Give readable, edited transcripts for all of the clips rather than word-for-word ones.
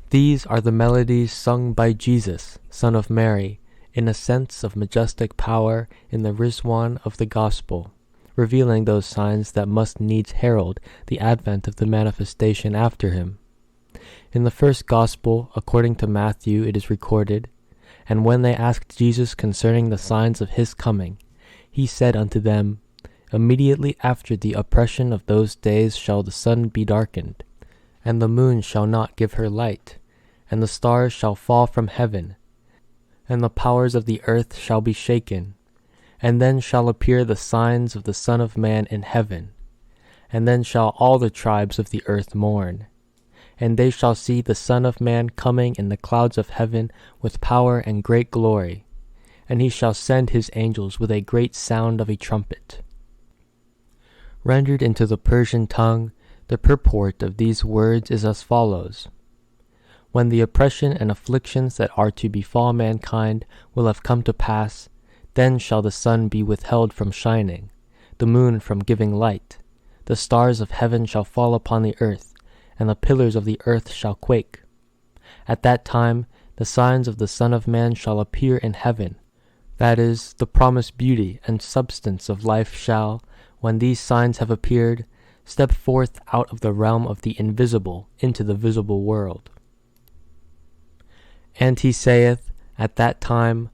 These are the melodies sung by Jesus, Son of Mary, in a sense of majestic power in the Rizwan of the Gospel, revealing those signs that must needs herald the advent of the manifestation after him. In the first Gospel, according to Matthew, it is recorded, "And when they asked Jesus concerning the signs of his coming, he said unto them, Immediately after the oppression of those days shall the sun be darkened, and the moon shall not give her light, and the stars shall fall from heaven, and the powers of the earth shall be shaken. And then shall appear the signs of the Son of Man in heaven. And then shall all the tribes of the earth mourn. And they shall see the Son of Man coming in the clouds of heaven with power and great glory. And he shall send his angels with a great sound of a trumpet." Rendered into the Persian tongue, the purport of these words is as follows. When the oppression and afflictions that are to befall mankind will have come to pass, then shall the sun be withheld from shining, the moon from giving light, the stars of heaven shall fall upon the earth, and the pillars of the earth shall quake. At that time the signs of the Son of Man shall appear in heaven, that is, the promised beauty and substance of life shall, when these signs have appeared, step forth out of the realm of the invisible into the visible world. And he saith, At that time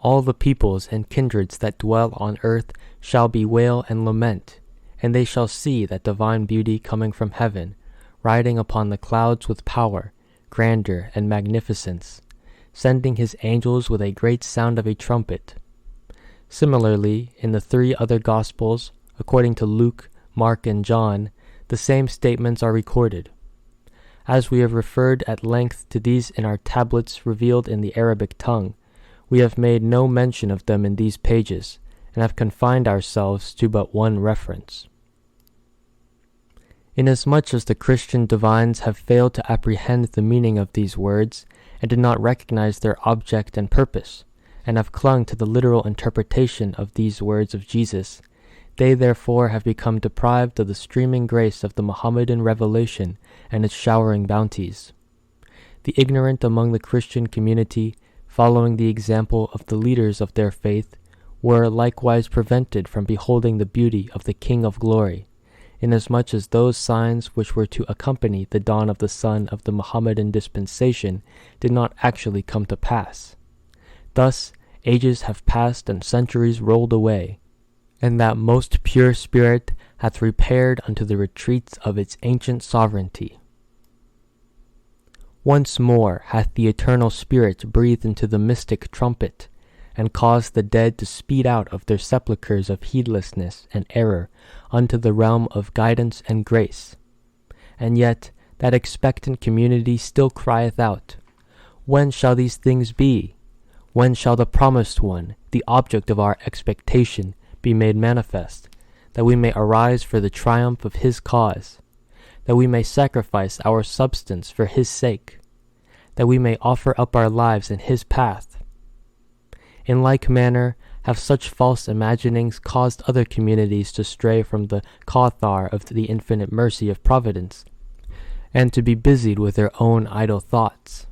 all the peoples and kindreds that dwell on earth shall bewail and lament, and they shall see that divine beauty coming from heaven, riding upon the clouds with power, grandeur, and magnificence, sending his angels with a great sound of a trumpet. Similarly, in the three other Gospels, according to Luke, Mark, and John, the same statements are recorded. As we have referred at length to these in our tablets revealed in the Arabic tongue, we have made no mention of them in these pages, and have confined ourselves to but one reference. Inasmuch as the Christian divines have failed to apprehend the meaning of these words, and did not recognize their object and purpose, and have clung to the literal interpretation of these words of Jesus, they therefore have become deprived of the streaming grace of the Mohammedan revelation and its showering bounties. The ignorant among the Christian community, following the example of the leaders of their faith, were likewise prevented from beholding the beauty of the King of Glory, inasmuch as those signs which were to accompany the dawn of the sun of the Mohammedan dispensation did not actually come to pass. Thus, ages have passed and centuries rolled away, and that most pure spirit hath repaired unto the retreats of its ancient sovereignty. Once more hath the eternal Spirit breathed into the mystic trumpet, and caused the dead to speed out of their sepulchres of heedlessness and error unto the realm of guidance and grace. And yet that expectant community still crieth out, When shall these things be? When shall the promised one, the object of our expectation, be made manifest, that we may arise for the triumph of his cause, that we may sacrifice our substance for his sake, that we may offer up our lives in his path? In like manner have such false imaginings caused other communities to stray from the Kauthar of the infinite mercy of Providence, and to be busied with their own idle thoughts.